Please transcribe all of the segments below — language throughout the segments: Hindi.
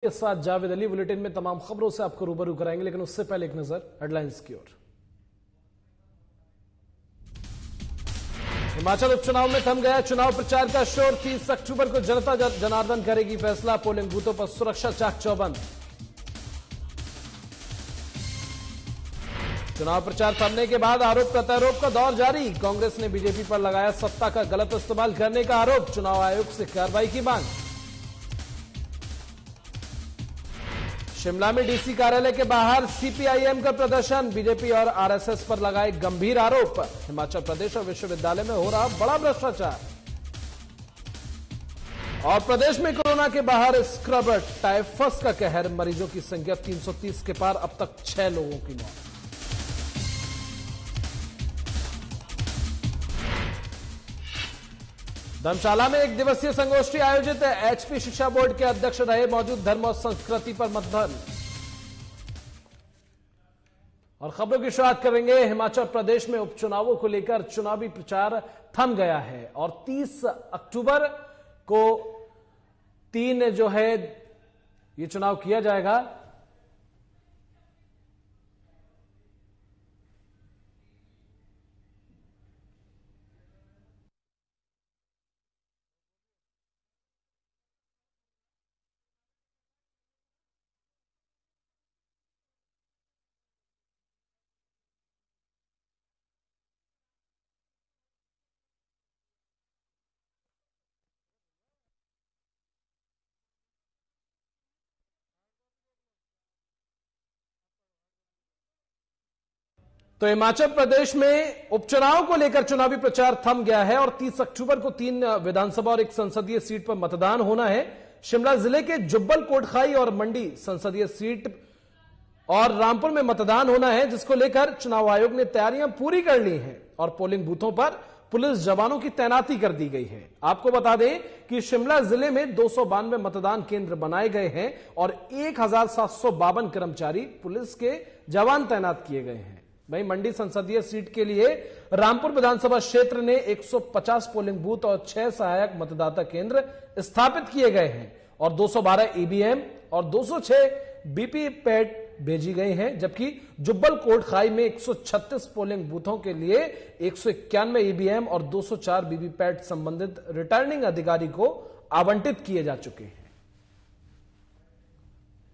के साथ जावेद अली बुलेटिन में तमाम खबरों से आपको रूबरू कराएंगे, लेकिन उससे पहले एक नजर हेडलाइंस की ओर। हिमाचल उपचुनाव में थम गया चुनाव प्रचार का शोर। 30 अक्टूबर को जनता जनार्दन करेगी फैसला। पोलिंग बूथों पर सुरक्षा चाक चौबंद। चुनाव प्रचार थमने के बाद आरोप प्रत्यारोप का दौर जारी। कांग्रेस ने बीजेपी पर लगाया सत्ता का गलत इस्तेमाल करने का आरोप। चुनाव आयोग से कार्रवाई की मांग। शिमला में डीसी कार्यालय के बाहर सीपीआईएम का प्रदर्शन। बीजेपी और आरएसएस पर लगाए गंभीर आरोप। हिमाचल प्रदेश और विश्वविद्यालय में हो रहा बड़ा भ्रष्टाचार। और प्रदेश में कोरोना के बाहर स्क्रब टाइफस का कहर। मरीजों की संख्या 330 के पार, अब तक 6 लोगों की मौत। धर्मशाला में एक दिवसीय संगोष्ठी आयोजित है। एचपी शिक्षा बोर्ड के अध्यक्ष रहे मौजूद। धर्म और संस्कृति पर मंथन। और खबरों की शुरुआत करेंगे। हिमाचल प्रदेश में उपचुनावों को लेकर चुनावी प्रचार थम गया है और 30 अक्टूबर को 3 जो है ये चुनाव किया जाएगा। तो हिमाचल प्रदेश में उपचुनाव को लेकर चुनावी प्रचार थम गया है और 30 अक्टूबर को 3 विधानसभा और 1 संसदीय सीट पर मतदान होना है। शिमला जिले के जुब्बल कोटखाई और मंडी संसदीय सीट और रामपुर में मतदान होना है, जिसको लेकर चुनाव आयोग ने तैयारियां पूरी कर ली हैं और पोलिंग बूथों पर पुलिस जवानों की तैनाती कर दी गई है। आपको बता दें कि शिमला जिले में 292 मतदान केंद्र बनाए गए हैं और 1752 कर्मचारी पुलिस के जवान तैनात किए गए हैं। वहीं मंडी संसदीय सीट के लिए रामपुर विधानसभा क्षेत्र ने 150 पोलिंग बूथ और 6 सहायक मतदाता केंद्र स्थापित किए गए हैं और 212 ईवीएम और 206 वीवीपैट भेजी गई हैं, जबकि जुब्बल कोटखाई में 136 पोलिंग बूथों के लिए 191 ईवीएम और 204 वीवीपैट संबंधित रिटर्निंग अधिकारी को आवंटित किए जा चुके हैं।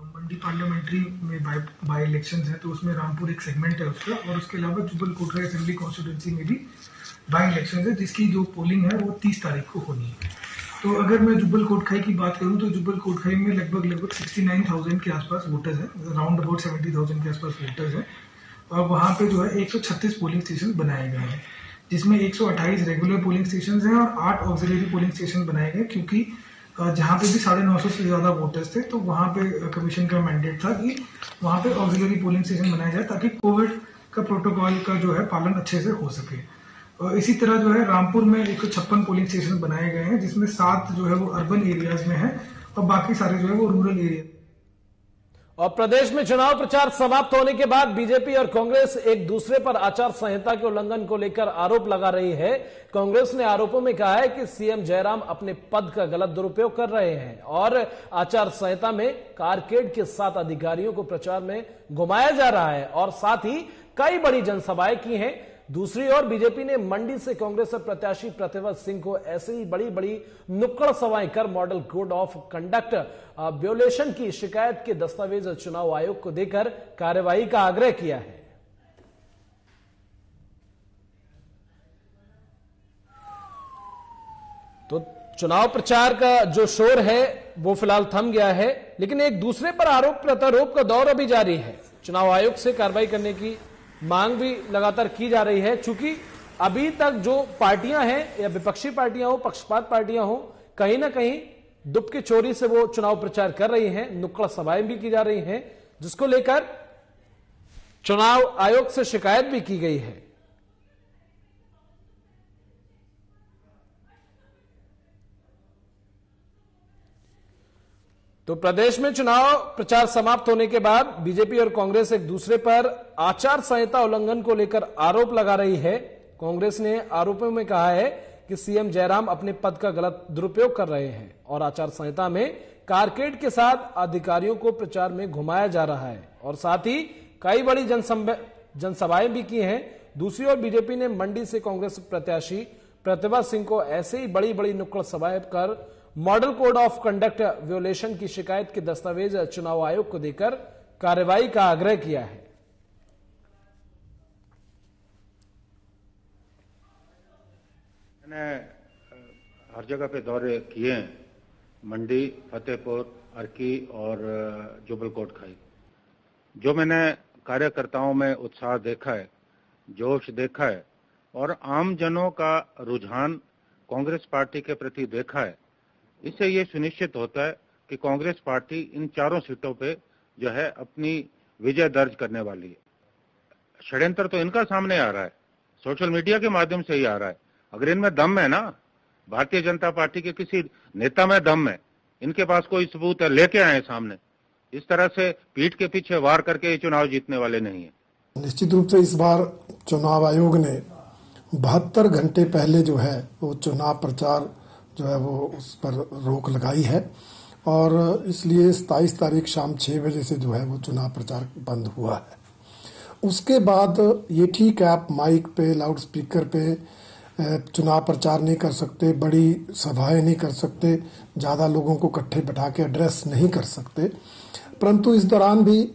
मंडी पार्लियामेंट्री में बाई इलेक्शंस है, तो उसमें रामपुर एक सेगमेंट है उसका, और उसके अलावा जुब्बल कोटखाई असेंबली कॉन्स्टिट्यूंसी में भी बाई इलेक्शंस है, जिसकी जो पोलिंग है वो 30 तारीख को होनी है। तो अगर मैं जुब्बल कोटखाई की बात करूं तो जुब्बल कोटखाई में लगभग 69,000 के आसपास वोटर्स हैं, राउंड अबाउट 70,000 के आसपास वोटर्स हैं। और वहाँ पे जो है 136 पोलिंग स्टेशन बनाए गए हैं, जिसमें 128 रेगुलर पोलिंग स्टेशन हैं और 8 ऑक्सिलरी पोलिंग स्टेशन बनाए गए, क्योंकि जहाँ पे भी 950 से ज्यादा वोटर्स थे, तो वहाँ पे कमीशन का मैंडेट था कि वहाँ पे ऑक्सिलरी पोलिंग स्टेशन बनाया जाए ताकि कोविड का प्रोटोकॉल का जो है पालन अच्छे से हो सके। और इसी तरह जो है रामपुर में 156 पोलिंग स्टेशन बनाए गए हैं, जिसमें 7 जो है वो अर्बन एरियाज में है और बाकी सारे जो है वो रूरल एरिया। और प्रदेश में चुनाव प्रचार समाप्त होने के बाद बीजेपी और कांग्रेस एक दूसरे पर आचार संहिता के उल्लंघन को लेकर आरोप लगा रही है। कांग्रेस ने आरोपों में कहा है कि सीएम जयराम अपने पद का गलत दुरुपयोग कर रहे हैं और आचार संहिता में कारकेड के 7 अधिकारियों को प्रचार में घुमाया जा रहा है और साथ ही कई बड़ी जनसभाएं की हैं। दूसरी ओर बीजेपी ने मंडी से कांग्रेस प्रत्याशी प्रतिभा सिंह को ऐसे ही बड़ी बड़ी नुक्कड़ सभाएं कर मॉडल कोड ऑफ कंडक्ट व्योलेशन की शिकायत के दस्तावेज चुनाव आयोग को देकर कार्रवाई का आग्रह किया है। तो चुनाव प्रचार का जो शोर है वो फिलहाल थम गया है, लेकिन एक दूसरे पर आरोप प्रत्यारोप का दौर अभी जारी है। चुनाव आयोग से कार्रवाई करने की मांग भी लगातार की जा रही है, चूंकि अभी तक जो पार्टियां हैं या विपक्षी पार्टियां हो, पक्षपात पार्टियां हो, कहीं ना कहीं दुपके चोरी से वो चुनाव प्रचार कर रही हैं, नुक्कड़ सभाएं भी की जा रही हैं, जिसको लेकर चुनाव आयोग से शिकायत भी की गई है। तो प्रदेश में चुनाव प्रचार समाप्त होने के बाद बीजेपी और कांग्रेस एक दूसरे पर आचार संहिता उल्लंघन को लेकर आरोप लगा रही है। कांग्रेस ने आरोपों में कहा है कि सीएम जयराम अपने पद का गलत दुरुपयोग कर रहे हैं और आचार संहिता में कारकेड के साथ अधिकारियों को प्रचार में घुमाया जा रहा है और साथ ही कई बड़ी जनसभाएं भी की हैं। दूसरी ओर बीजेपी ने मंडी से कांग्रेस प्रत्याशी प्रतिभा सिंह को ऐसे ही बड़ी बड़ी नुक्कड़ सभाएं कर मॉडल कोड ऑफ कंडक्ट वियोलेशन की शिकायत के दस्तावेज चुनाव आयोग को देकर कार्रवाई का आग्रह किया है। मैंने हर जगह पे दौरे किए हैं, मंडी, फतेहपुर, अर्की और जुब्बल कोटखाई। जो मैंने कार्यकर्ताओं में उत्साह देखा है, जोश देखा है और आम जनों का रुझान कांग्रेस पार्टी के प्रति देखा है, इससे ये सुनिश्चित होता है कि कांग्रेस पार्टी इन चारों सीटों पे जो है अपनी विजय दर्ज करने वाली है। षड्यंत्र तो इनका सामने आ रहा है, सोशल मीडिया के माध्यम से ही आ रहा है। अगर इनमें दम है ना, भारतीय जनता पार्टी के किसी नेता में दम है, इनके पास कोई सबूत है, लेके आए सामने। इस तरह से पीठ के पीछे वार करके ये चुनाव जीतने वाले नहीं है। निश्चित रूप से इस बार चुनाव आयोग ने 72 घंटे पहले जो है वो चुनाव प्रचार जो है वो उस पर रोक लगाई है और इसलिए 27 तारीख शाम 6 बजे से जो है वो चुनाव प्रचार बंद हुआ है। उसके बाद ये ठीक है, आप माइक पे, लाउड स्पीकर पे चुनाव प्रचार नहीं कर सकते, बड़ी सभाएं नहीं कर सकते, ज़्यादा लोगों को इकट्ठे बैठा के एड्रेस नहीं कर सकते, परंतु इस दौरान भी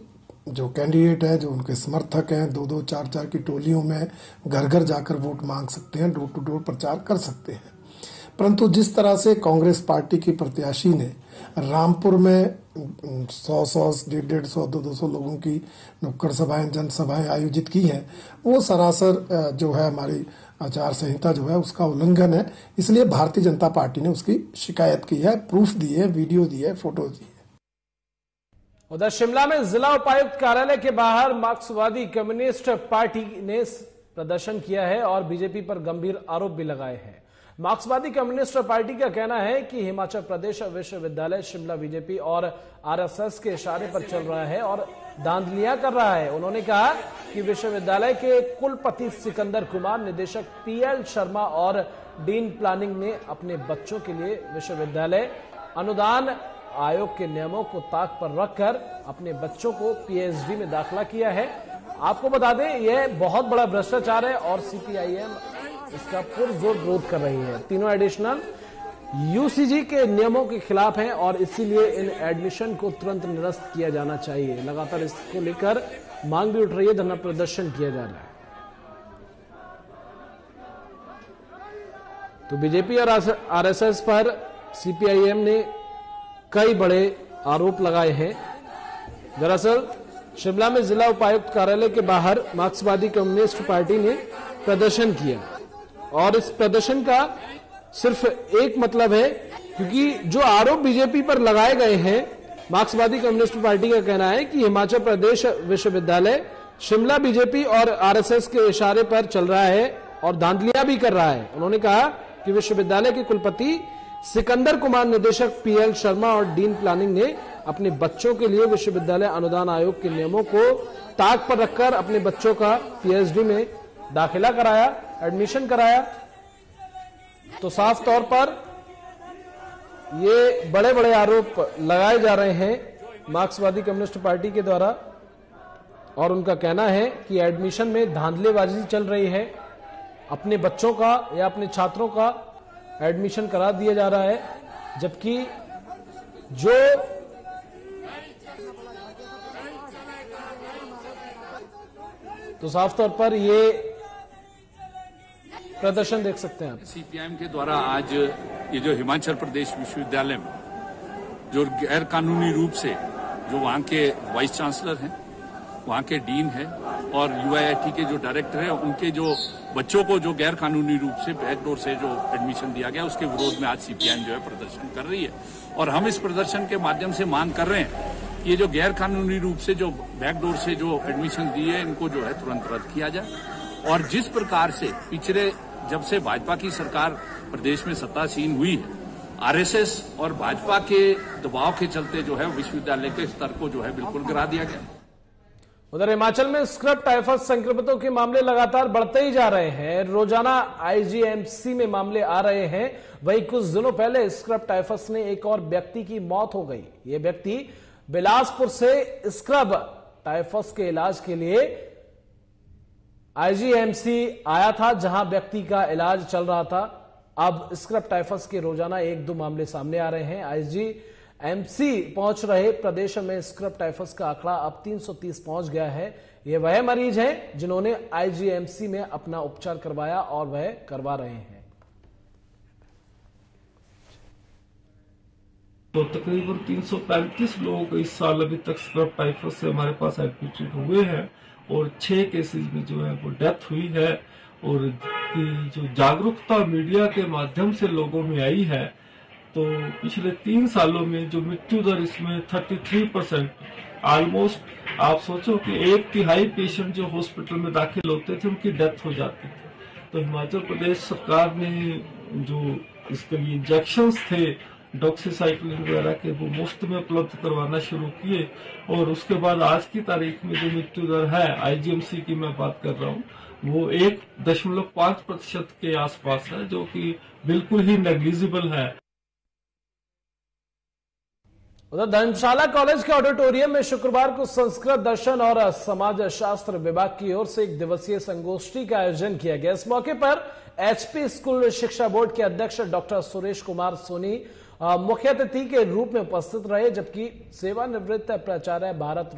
जो कैंडिडेट है, जो उनके समर्थक हैं, 2-2, 4-4 की टोलियों में घर घर जाकर वोट मांग सकते हैं, डोर टू डोर प्रचार कर सकते हैं। परंतु जिस तरह से कांग्रेस पार्टी की प्रत्याशी ने रामपुर में 100-100, 150-150, 200 लोगों की नुक्कड़ सभाएं, जनसभाएं आयोजित की हैं, वो सरासर जो है हमारी आचार संहिता जो है उसका उल्लंघन है। इसलिए भारतीय जनता पार्टी ने उसकी शिकायत की है, प्रूफ दी है, वीडियो दी है, फोटो दी है। उधर शिमला में जिला उपायुक्त कार्यालय के बाहर मार्क्सवादी कम्युनिस्ट पार्टी ने प्रदर्शन किया है और बीजेपी पर गंभीर आरोप भी लगाए हैं। मार्क्सवादी कम्युनिस्ट पार्टी का कहना है कि हिमाचल प्रदेश विश्वविद्यालय शिमला बीजेपी और आरएसएस के इशारे पर चल रहा है और धांधलियां कर रहा है। उन्होंने कहा कि विश्वविद्यालय के कुलपति सिकंदर कुमार, निदेशक पीएल शर्मा और डीन प्लानिंग ने अपने बच्चों के लिए विश्वविद्यालय अनुदान आयोग के नियमों को ताक पर रखकर अपने बच्चों को पीएचडी में दाखिला किया है। आपको बता दें, यह बहुत बड़ा भ्रष्टाचार है और सीपीआईएम इसका पुरजोर विरोध कर रही है। तीनों एडिशनल यूजीसी के नियमों के खिलाफ हैं और इसीलिए इन एडमिशन को तुरंत निरस्त किया जाना चाहिए। लगातार इसको लेकर मांग भी उठ रही है, धरना प्रदर्शन किया जा रहा है। तो बीजेपी और आरएसएस पर सीपीआईएम ने कई बड़े आरोप लगाए हैं। दरअसल शिमला में जिला उपायुक्त कार्यालय के बाहर मार्क्सवादी कम्युनिस्ट पार्टी ने प्रदर्शन किया और इस प्रदर्शन का सिर्फ एक मतलब है, क्योंकि जो आरोप बीजेपी पर लगाए गए हैं, मार्क्सवादी कम्युनिस्ट पार्टी का कहना है कि हिमाचल प्रदेश विश्वविद्यालय शिमला बीजेपी और आरएसएस के इशारे पर चल रहा है और धांधलियां भी कर रहा है। उन्होंने कहा कि विश्वविद्यालय के कुलपति सिकंदर कुमार, निदेशक पीएल शर्मा और डीन प्लानिंग ने अपने बच्चों के लिए विश्वविद्यालय अनुदान आयोग के नियमों को ताक पर रखकर अपने बच्चों का पीएचडी में दाखिला कराया, एडमिशन कराया। तो साफ तौर पर ये बड़े बड़े आरोप लगाए जा रहे हैं मार्क्सवादी कम्युनिस्ट पार्टी के द्वारा और उनका कहना है कि एडमिशन में धांधलेबाजी चल रही है। अपने बच्चों का या अपने छात्रों का एडमिशन करा दिया जा रहा है, जबकि जो तो साफ तौर पर ये प्रदर्शन देख सकते हैं आप। सीपीआईएम के द्वारा आज ये जो हिमाचल प्रदेश विश्वविद्यालय में जो गैर कानूनी रूप से जो वहां के वाइस चांसलर हैं, वहां के डीन हैं और यूआईआईटी के जो डायरेक्टर हैं, उनके जो बच्चों को जो गैर कानूनी रूप से बैकडोर से जो एडमिशन दिया गया, उसके विरोध में आज सीपीआईएम जो है प्रदर्शन कर रही है। और हम इस प्रदर्शन के माध्यम से मांग कर रहे हैं कि ये जो गैर कानूनी रूप से जो बैकडोर से जो एडमिशन दिए, इनको जो है तुरंत रद्द किया जाए। और जिस प्रकार से पिछले जब से भाजपा की सरकार प्रदेश में सत्तासीन हुई है, आरएसएस और भाजपा के दबाव के चलते जो है विश्वविद्यालय के स्तर को जो है बिल्कुल गिरा दिया गया। उधर हिमाचल में स्क्रब टाइफस संक्रमितों के मामले लगातार बढ़ते ही जा रहे हैं। रोजाना आईजीएमसी में मामले आ रहे हैं। वहीं कुछ दिनों पहले स्क्रब टाइफस ने एक और व्यक्ति की मौत हो गई। ये व्यक्ति बिलासपुर से स्क्रब टाइफस के इलाज के लिए आईजीएमसी आया था, जहां व्यक्ति का इलाज चल रहा था। अब स्क्रब टाइफस के रोजाना 1-2 मामले सामने आ रहे हैं। आईजीएमसी पहुंच रहे प्रदेश में स्क्रब टाइफस का आंकड़ा अब 330 पहुंच गया है। ये वह मरीज हैं जिन्होंने आईजीएमसी में अपना उपचार करवाया और वह करवा रहे हैं। तो तकरीबन 335 लोग इस साल अभी तक स्क्रब टाइफस से हमारे पास एडमिटेड हुए हैं और 6 केसेस में जो है वो डेथ हुई है। और जो जागरूकता मीडिया के माध्यम से लोगों में आई है, तो पिछले 3 सालों में जो मृत्यु दर इसमें 33%, ऑलमोस्ट आप सोचो कि 1/3 पेशेंट जो हॉस्पिटल में दाखिल होते थे उनकी डेथ हो जाती थी। तो हिमाचल प्रदेश सरकार ने जो इसके लिए इंजेक्शंस थे डॉक्सीसाइक्लिन वगैरह के, वो मुफ्त में उपलब्ध करवाना शुरू किए। और उसके बाद आज की तारीख में जो मृत्यु दर है, आईजीएमसी की मैं बात कर रहा हूँ, वो 1.5% के आसपास है, जो कि बिल्कुल ही नेग्लिजिबल है। उधर धर्मशाला कॉलेज के ऑडिटोरियम में शुक्रवार को संस्कृत, दर्शन और समाज शास्त्र विभाग की ओर से 1 दिवसीय संगोष्ठी का आयोजन किया गया। इस मौके पर एचपी स्कूल शिक्षा बोर्ड के अध्यक्ष डॉक्टर सुरेश कुमार सोनी मुख्य अतिथि के रूप में उपस्थित रहे, जबकि सेवानिवृत्त प्राचार्य भरत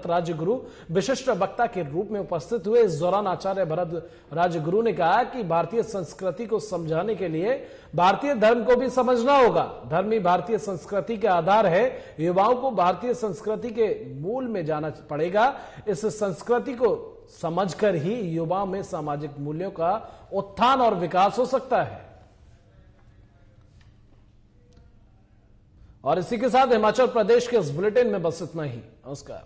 राजगुरु विशिष्ट वक्ता के रूप में उपस्थित हुए। इस दौरान आचार्य भरत राजगुरु ने कहा कि भारतीय संस्कृति को समझाने के लिए भारतीय धर्म को भी समझना होगा। धर्म ही भारतीय संस्कृति का आधार है। युवाओं को भारतीय संस्कृति के मूल में जाना पड़ेगा। इस संस्कृति को समझकर ही युवाओं में सामाजिक मूल्यों का उत्थान और विकास हो सकता है। और इसी के साथ हिमाचल प्रदेश के इस बुलेटिन में बस इतना ही। नमस्कार।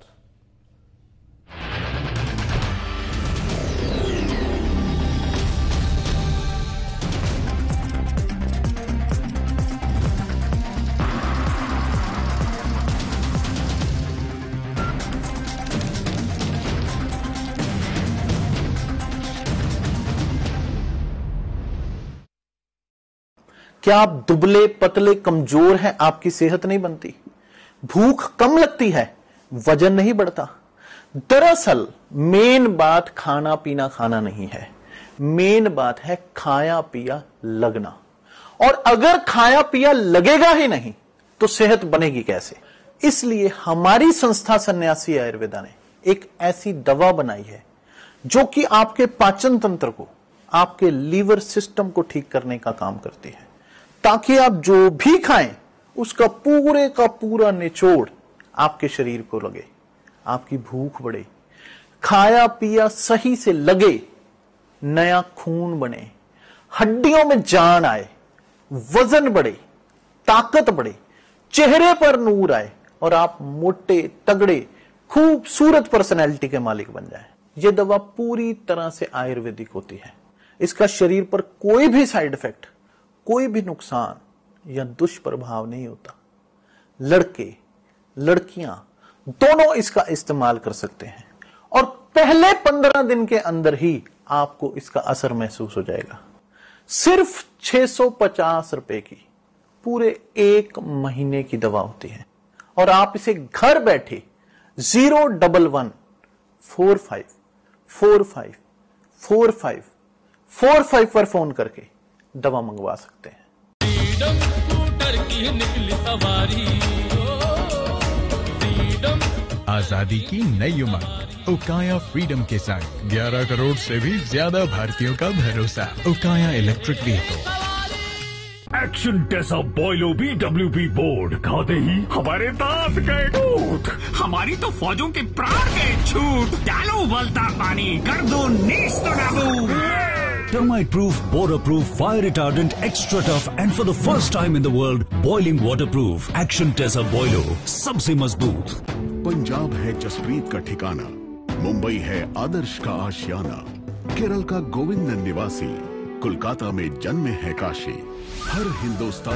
क्या आप दुबले पतले कमजोर हैं? आपकी सेहत नहीं बनती, भूख कम लगती है, वजन नहीं बढ़ता। दरअसल मेन बात खाना पीना खाना नहीं है, मेन बात है खाया पिया लगना। और अगर खाया पिया लगेगा ही नहीं तो सेहत बनेगी कैसे? इसलिए हमारी संस्था सन्यासी आयुर्वेदा ने एक ऐसी दवा बनाई है जो कि आपके पाचन तंत्र को, आपके लीवर सिस्टम को ठीक करने का काम करती है, ताकि आप जो भी खाएं उसका पूरे का पूरा निचोड़ आपके शरीर को लगे, आपकी भूख बढ़े, खाया पिया सही से लगे, नया खून बने, हड्डियों में जान आए, वजन बढ़े, ताकत बढ़े, चेहरे पर नूर आए और आप मोटे तगड़े खूबसूरत पर्सनैलिटी के मालिक बन जाएं। यह दवा पूरी तरह से आयुर्वेदिक होती है। इसका शरीर पर कोई भी साइड इफेक्ट, कोई भी नुकसान या दुष्प्रभाव नहीं होता। लड़के लड़कियां दोनों इसका इस्तेमाल कर सकते हैं और पहले 15 दिन के अंदर ही आपको इसका असर महसूस हो जाएगा। सिर्फ 650 रुपए की पूरे 1 महीने की दवा होती है और आप इसे घर बैठे 01145454545 पर फोन करके दवा मंगवा सकते हैं। आजादी की नई उमंग उकाया फ्रीडम के संग 11 करोड़ से भी ज्यादा भारतीयों का भरोसा। उकाया इलेक्ट्रिक व्हीकल। एक्शन टेसा बॉयलो BWP बोर्ड खाते ही हमारे दांत गए टूट, हमारी तो फौजों के प्राण गए छूट। डालो उबलता पानी, कर दो नीस तो नाबूद। Termite proof, border proof, fire retardant, extra tough and for the first time in the world, boiling waterproof. Action Tesa Boilo, सबसे मजबूत। पंजाब है जसप्रीत का ठिकाना, मुंबई है आदर्श का आशियाना, केरल का गोविंदन निवासी, कोलकाता में जन्मे है काशी। हर हिंदुस्तान